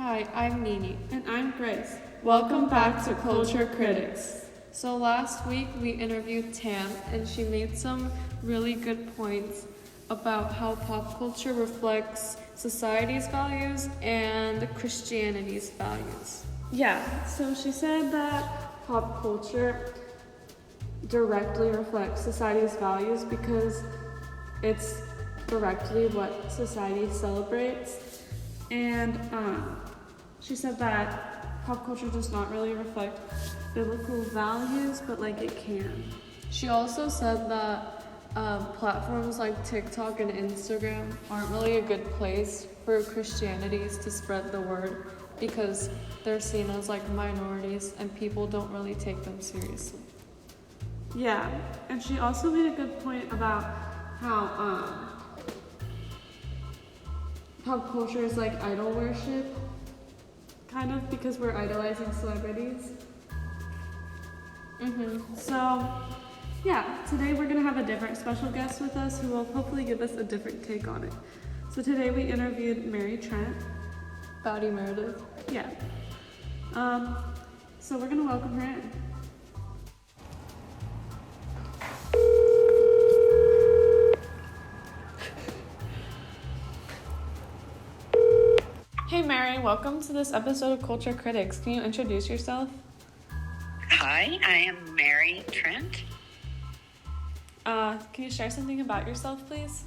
Hi, I'm Nini. And I'm Grace. Welcome back to Culture Critics. So last week we interviewed Tam and she made some really good points about how pop culture reflects society's values and Christianity's values. Yeah, so she said that pop culture directly reflects society's values because it's directly what society celebrates. And she said that pop culture does not really reflect biblical values, but like it can. She also said that platforms like TikTok and Instagram aren't really a good place for Christianities to spread the word because they're seen as like minorities and people don't really take them seriously. Yeah, and she also made a good point about how pop culture is like idol worship, kind of, because we're idolizing celebrities. So, yeah, today we're going to have a different special guest with us who will hopefully give us a different take on it. So today we interviewed Mary Trent. Bowdy Meredith. Yeah. So we're going to welcome her in. Hey Mary, welcome to this episode of Culture Critics. Can you introduce yourself? Hi, I am Mary Trent. Can you share something about yourself, please?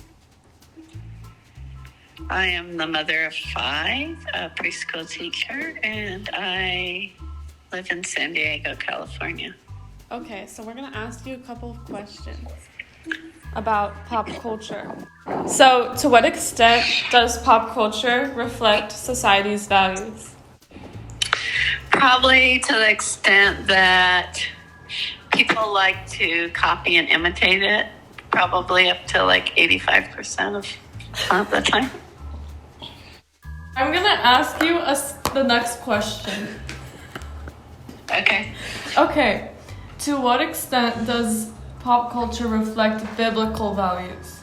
I am the mother of 5, a preschool teacher, and I live in San Diego, California. Okay, so we're going to ask you a couple of questions about pop culture. So, to what extent does pop culture reflect society's values? Probably to the extent that people like to copy and imitate it, probably up to like 85% of the time. I'm going to ask you the next question. Okay. Okay, to what extent does pop culture reflect biblical values?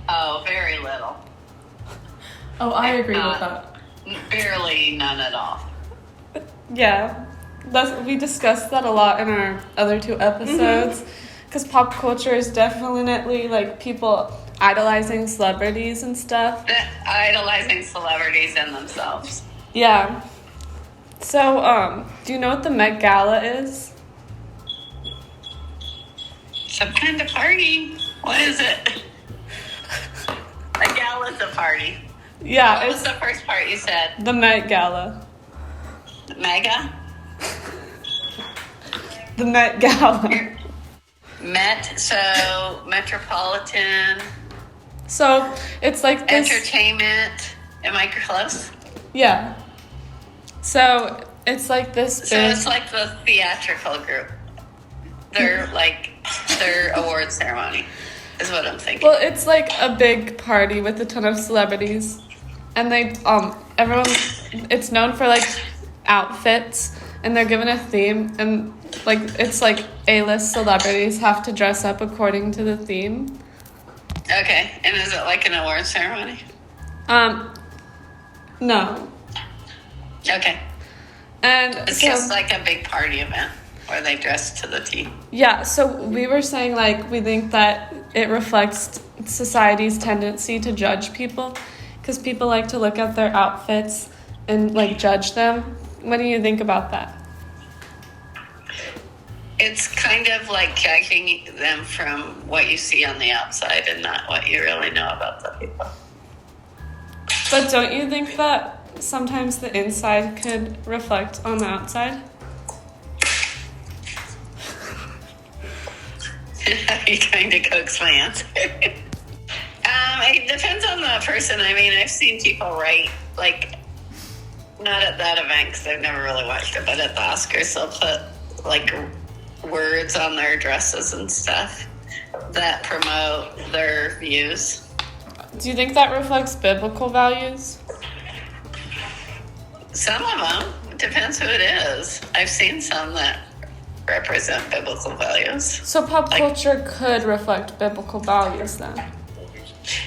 Oh, very little. Oh, I agree with that. Barely none at all. Yeah, we discussed that a lot in our other 2 episodes, because pop culture is definitely like people idolizing celebrities and stuff. Idolizing celebrities in themselves. Yeah. So, do you know what the Met Gala is? Some kind of party. What is it? A gala's a party. Yeah, What was the first part you said? the Met Gala. Mega? The Met Gala. Met, so Metropolitan So, it's like this... Entertainment. Am I close? Yeah. So, it's like this So big... it's like the theatrical group. Their award ceremony is what I'm thinking. Well, it's like a big party with a ton of celebrities. And they, everyone, it's known for like outfits, and they're given a theme, and like, it's like A-list celebrities have to dress up according to the theme. Okay, and is it like an award ceremony? No. Okay. And It's so, just like a big party event where they dress to the T. yeah, so we were saying like, we think that it reflects society's tendency to judge people, because people like to look at their outfits and like judge them. What do you think about that? It's kind of like judging them from what you see on the outside and not what you really know about the people. But don't you think that sometimes the inside could reflect on the outside? You trying to coax my answer? It depends on the person. I mean, I've seen people write, like, not at that event because I've never really watched it, but at the Oscars, they'll put, like, words on their dresses and stuff that promote their views. Do you think that reflects biblical values? Some of them. It depends who it is. I've seen some that represent biblical values. So pop culture could reflect biblical values then?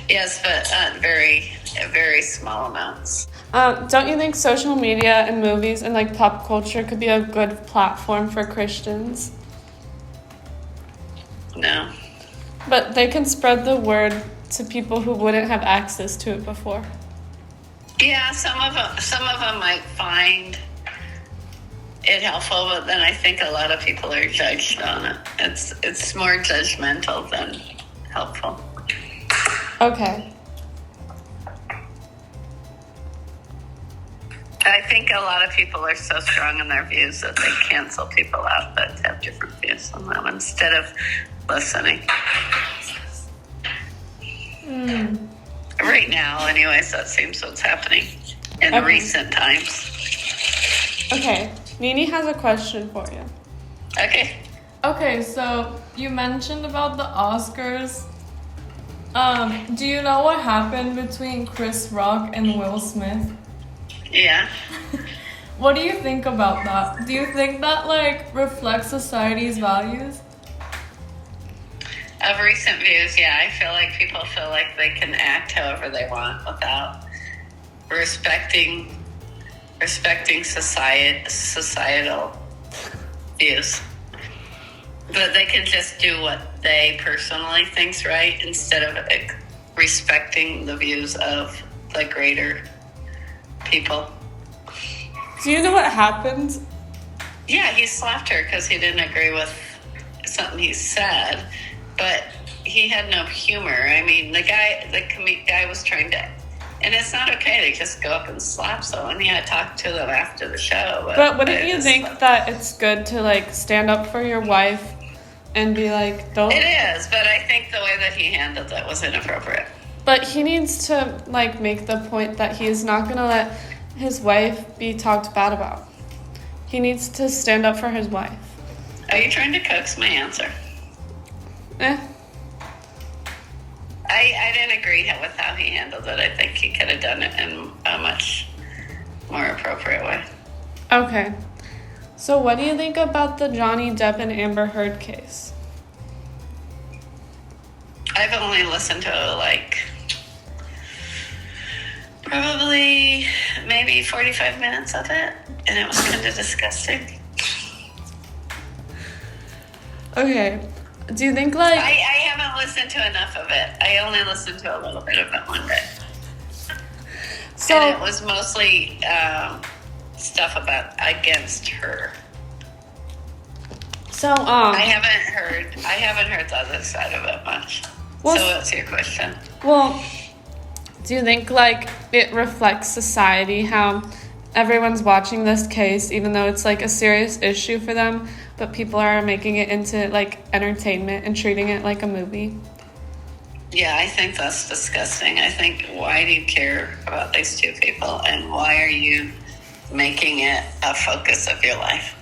Yes, but very, very small amounts. Don't you think social media and movies and like pop culture could be a good platform for Christians? No. But they can spread the word to people who wouldn't have access to it before. Yeah, some of them might find it helpful, but then I think a lot of people are judged on it. It's more judgmental than helpful. Okay. I think a lot of people are so strong in their views that they cancel people out that have different views on them instead of listening. Right now, anyways, that seems what's happening in recent times. Okay. Nini has a question for you. Okay. Okay, so you mentioned about the Oscars. Do you know what happened between Chris Rock and Will Smith? Yeah. What do you think about that? Do you think that like reflects society's values? Of recent views, yeah, I feel like people feel like they can act however they want without respecting societal views. But they can just do what they personally think's right instead of respecting the views of the greater people. Do you know what happened? Yeah, he slapped her because he didn't agree with something he said, but he had no humor. I mean, the guy was trying to, and it's not okay to just go up and slap someone. Yeah, talk to them after the show. But wouldn't you think that it's good to like stand up for your wife and be like, don't? It is, but I think the way that he handled it was inappropriate. But he needs to like make the point that he is not gonna let his wife be talked bad about. He needs to stand up for his wife. Are you trying to coax my answer? I didn't agree with how he handled it. I think he could have done it in a much more appropriate way. Okay. So what do you think about the Johnny Depp and Amber Heard case? I've only listened to like probably maybe 45 minutes of it, and it was kind of disgusting. Okay. Do you think like... I haven't listened to enough of it. I only listened to a little bit of it one day. So, and it was mostly stuff against her. So, I haven't heard the other side of it much. Well, so what's your question? Well, do you think like it reflects society how everyone's watching this case even though it's like a serious issue for them, but people are making it into like entertainment and treating it like a movie? Yeah, I think that's disgusting. I think, why do you care about these two people, and why are you making it a focus of your life?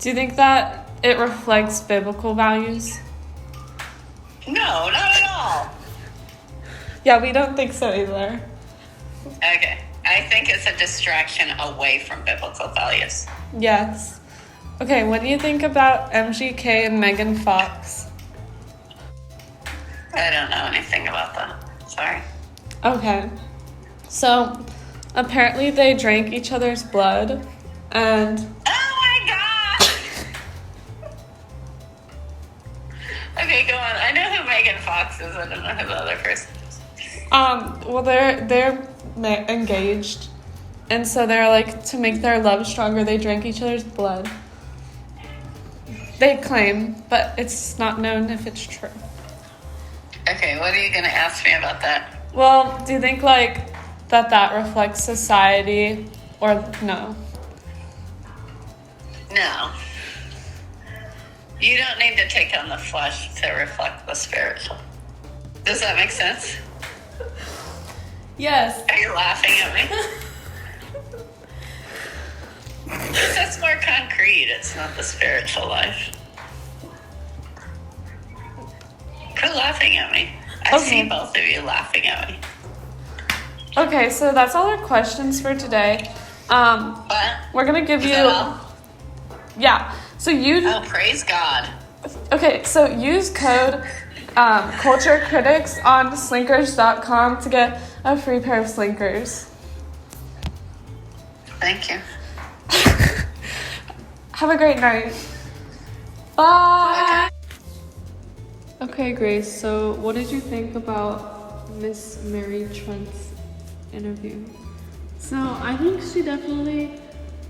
Do you think that it reflects biblical values? No, not at all. Yeah, we don't think so either. Okay. I think it's a distraction away from biblical values. Yes. Okay, what do you think about MGK and Megan Fox? I don't know anything about that. Sorry. Okay. So, apparently they drank each other's blood, and... Oh my god! Okay, go on. I know who Megan Fox is. I don't know who the other person is. Well, they're engaged, and so they're like, to make their love stronger, they drank each other's blood. They claim, but it's not known if it's true. Okay, what are you going to ask me about that? Well, do you think like that reflects society, or no? No. You don't need to take on the flesh to reflect the spiritual. Does that make sense? Yes. Are you laughing at me? That's more concrete. It's not the spiritual life. Quit laughing at me. I see both of you laughing at me. Okay, so that's all our questions for today. What? We're gonna give Is you... that all? Yeah. So Oh, praise God. Okay, so use code Culture Critics on Slinkers.com to get a free pair of Slinkers. Thank you. Have a great night. Bye. Okay, Grace, so what did you think about Miss Mary Trent's interview? So I think she definitely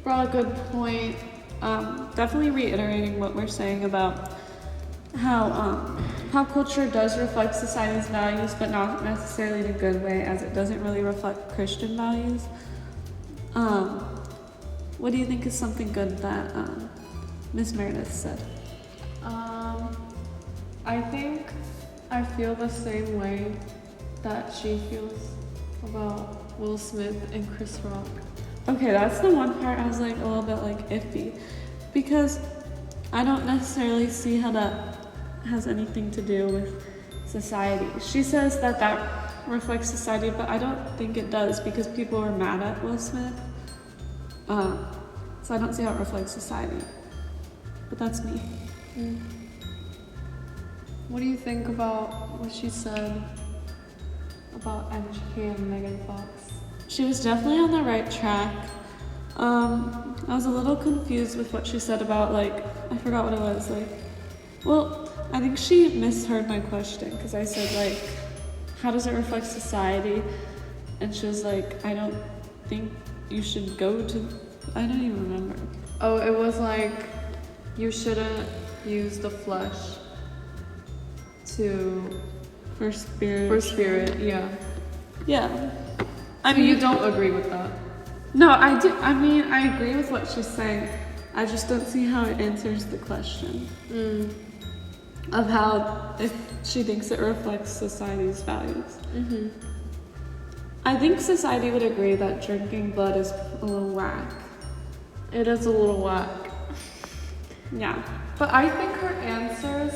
brought a good point. Definitely reiterating what we're saying about how pop culture does reflect society's values, but not necessarily in a good way, as it doesn't really reflect Christian values. What do you think is something good that Miss Meredith said? I feel the same way that she feels about Will Smith and Chris Rock. Okay, that's the one part I was like a little bit like iffy, because I don't necessarily see how that has anything to do with society. She says that that reflects society, but I don't think it does, because people are mad at Will Smith. So I don't see how it reflects society. But that's me. What do you think about what she said about MGK and Megan Fox? She was definitely on the right track. I was a little confused with what she said about, like, I forgot what it was, like, well, I think she misheard my question, because I said, like, how does it reflect society? And she was like, I don't think you should go to, I don't even remember. Oh, it was like, you shouldn't use the flesh For spirit. for spirit, yeah. Yeah. I mean, you don't agree with that. No, I do. I mean, I agree with what she's saying. I just don't see how it answers the question of how, if she thinks it reflects society's values. I think society would agree that drinking blood is a little whack. It is a little whack. Yeah. But I think her answers,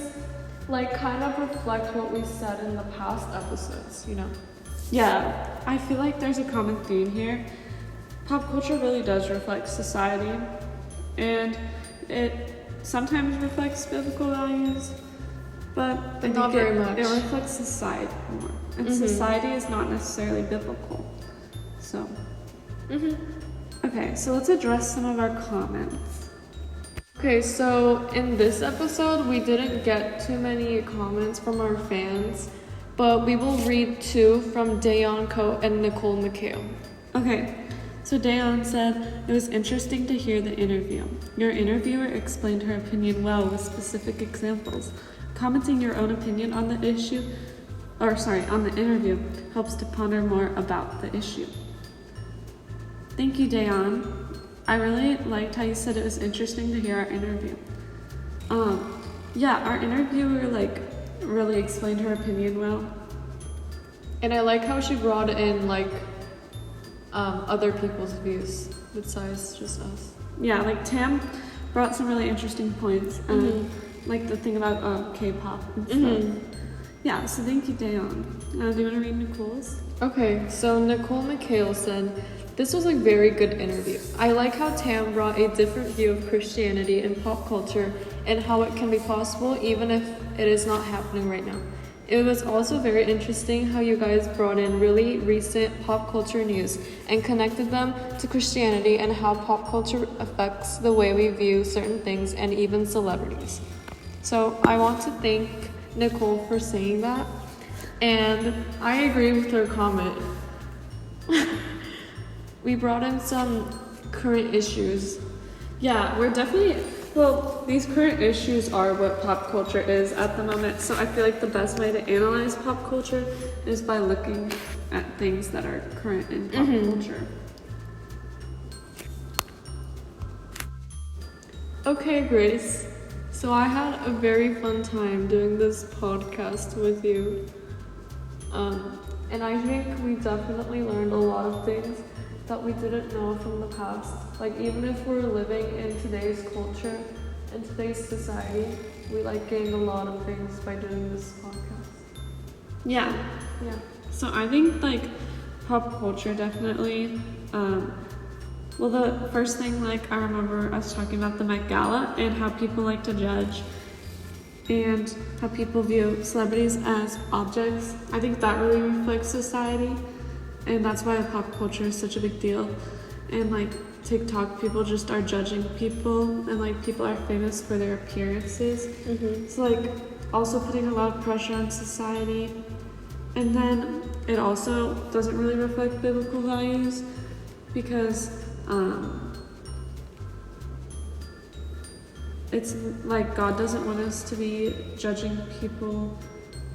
like, kind of reflect what we said in the past episodes, you know? Yeah. I feel like there's a common theme here. Pop culture really does reflect society, and it sometimes reflects biblical values, but I think not very much. It reflects society more, and society is not necessarily biblical. So, okay, so let's address some of our comments. Okay, so in this episode, we didn't get too many comments from our fans, but we will read two from Dayon Coe and Nicole McHale. Okay, so Dayon said, it was interesting to hear the interview. Your interviewer explained her opinion well with specific examples. Commenting your own opinion on the on the interview helps to ponder more about the issue. Thank you, Dayon. I really liked how you said it was interesting to hear our interview. Yeah, our interviewer like really explained her opinion well. And I like how she brought in, like, other people's views besides just us. Yeah, like Tam brought some really interesting points, like the thing about K-pop and stuff. Yeah, so thank you, Dayon. Do you want to read Nicole's? Okay, so Nicole McHale said, this was a very good interview. I like how Tam brought a different view of Christianity and pop culture and how it can be possible even if it is not happening right now. It was also very interesting how you guys brought in really recent pop culture news and connected them to Christianity and how pop culture affects the way we view certain things and even celebrities. So I want to thank Nicole for saying that, and I agree with her comment. We brought in some current issues. Yeah, we're definitely, well, these current issues are what pop culture is at the moment, so I feel like the best way to analyze pop culture is by looking at things that are current in pop culture. Okay, Grace. So I had a very fun time doing this podcast with you. And I think we definitely learned a lot of things that we didn't know from the past. Like, even if we're living in today's culture and today's society, we like gained a lot of things by doing this podcast. Yeah. Yeah. So I think like pop culture definitely, well, the first thing, like I remember us talking about the Met Gala and how people like to judge and how people view celebrities as objects. I think that really reflects society, and that's why pop culture is such a big deal. And like TikTok, people just are judging people, and like people are famous for their appearances. It's like also putting a lot of pressure on society, and then it also doesn't really reflect biblical values because it's like God doesn't want us to be judging people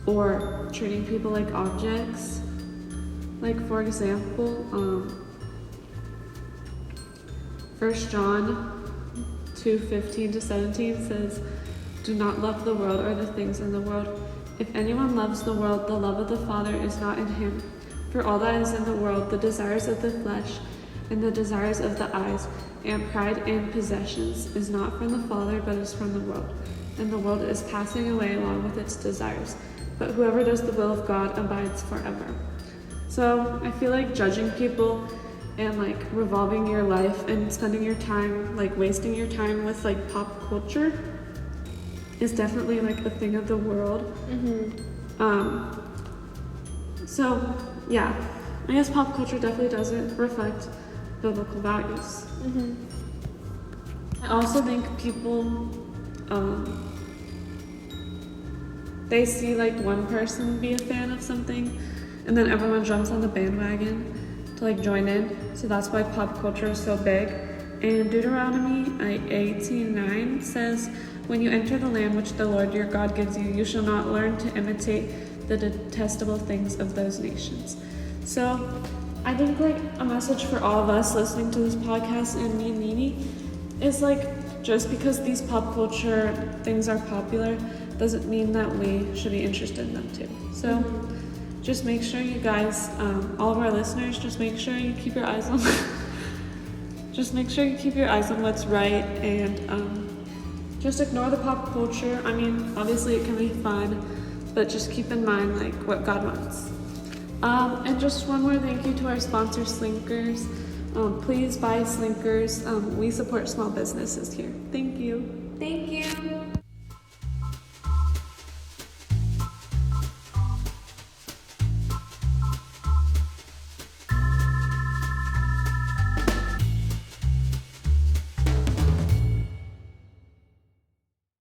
or treating people like objects. Like for example, 1 John 2:15-17 says, "Do not love the world or the things in the world. If anyone loves the world, the love of the Father is not in him. For all that is in the world, the desires of the flesh and the desires of the eyes and pride in possessions is not from the Father, but is from the world. And the world is passing away along with its desires. But whoever does the will of God abides forever." So I feel like judging people and like revolving your life and spending your time, like wasting your time with like pop culture is definitely like a thing of the world. So yeah, I guess pop culture definitely doesn't reflect biblical values. I also think people, they see like one person be a fan of something and then everyone jumps on the bandwagon to like join in. So that's why pop culture is so big. And Deuteronomy 18:9 says, "When you enter the land which the Lord your God gives you, you shall not learn to imitate the detestable things of those nations." So I think like a message for all of us listening to this podcast and me and Nini is like, just because these pop culture things are popular doesn't mean that we should be interested in them too. So just make sure you guys, all of our listeners, just make sure you keep your eyes on just make sure you keep your eyes on what's right, and just ignore the pop culture. I mean, obviously it can be fun, but just keep in mind like what God wants. And just one more thank you to our sponsor, Slinkers. Please buy Slinkers. We support small businesses here. Thank you. Thank you.